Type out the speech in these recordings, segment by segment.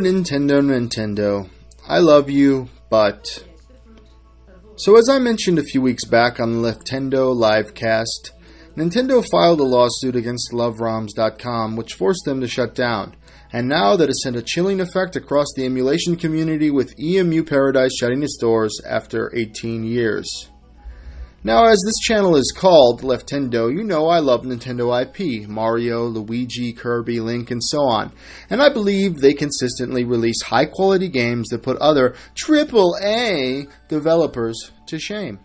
Nintendo. I love you, but... So as I mentioned a few weeks back on the Nintendo Livecast, Nintendo filed a lawsuit against LoveRoms.com, which forced them to shut down. And now that has sent a chilling effect across the emulation community, with EMU Paradise shutting its doors after 18 years. Now, as this channel is called, Leftendo, you know I love Nintendo IP, Mario, Luigi, Kirby, Link, and so on. And I believe they consistently release high-quality games that put other AAA developers to shame.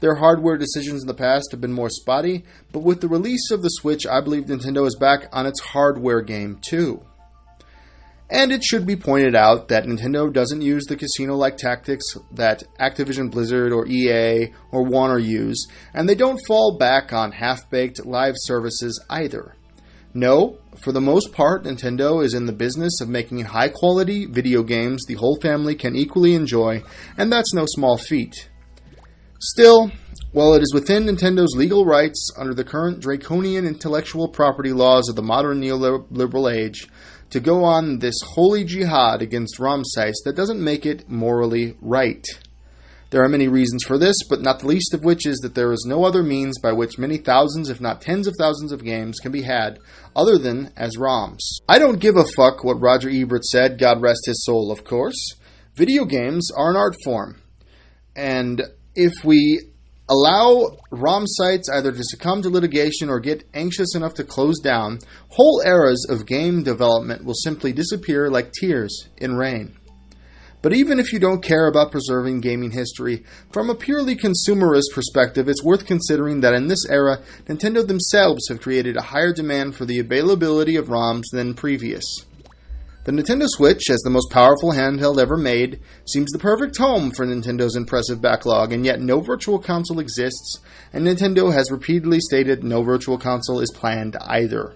Their hardware decisions in the past have been more spotty, but with the release of the Switch, I believe Nintendo is back on its hardware game too. And it should be pointed out that Nintendo doesn't use the casino-like tactics that Activision Blizzard or EA or Warner use, and they don't fall back on half-baked live services either. No, for the most part, Nintendo is in the business of making high-quality video games the whole family can equally enjoy, and that's no small feat. Still, while it is within Nintendo's legal rights under the current draconian intellectual property laws of the modern neoliberal age to go on this holy jihad against ROM sites, that doesn't make it morally right. There are many reasons for this, but not the least of which is that there is no other means by which many thousands, if not tens of thousands of games can be had other than as ROMs. I don't give a fuck what Roger Ebert said, God rest his soul, of course. Video games are an art form. And if we allow ROM sites either to succumb to litigation or get anxious enough to close down, whole eras of game development will simply disappear like tears in rain. But even if you don't care about preserving gaming history, from a purely consumerist perspective, it's worth considering that in this era, Nintendo themselves have created a higher demand for the availability of ROMs than previous. The Nintendo Switch, as the most powerful handheld ever made, seems the perfect home for Nintendo's impressive backlog, and yet no virtual console exists, and Nintendo has repeatedly stated no virtual console is planned either.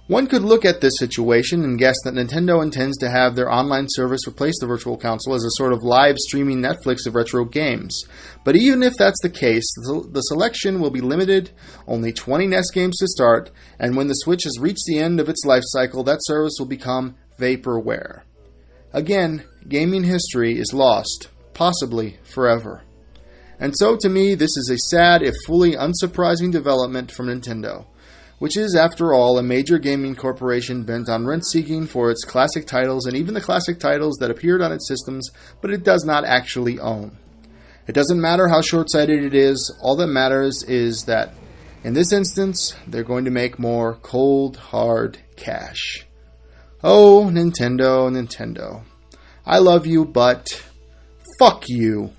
One could look at this situation and guess that Nintendo intends to have their online service replace the virtual console as a sort of live streaming Netflix of retro games. But even if that's the case, the selection will be limited, only 20 NES games to start, and when the Switch has reached the end of its life cycle, that service will become vaporware. Again, gaming history is lost, possibly forever. And so to me, this is a sad, if fully unsurprising development from Nintendo, which is, after all, a major gaming corporation bent on rent-seeking for its classic titles, and even the classic titles that appeared on its systems, but it does not actually own. It doesn't matter how short-sighted it is, all that matters is that, in this instance, they're going to make more cold, hard cash. Oh, Nintendo, Nintendo. I love you, but fuck you.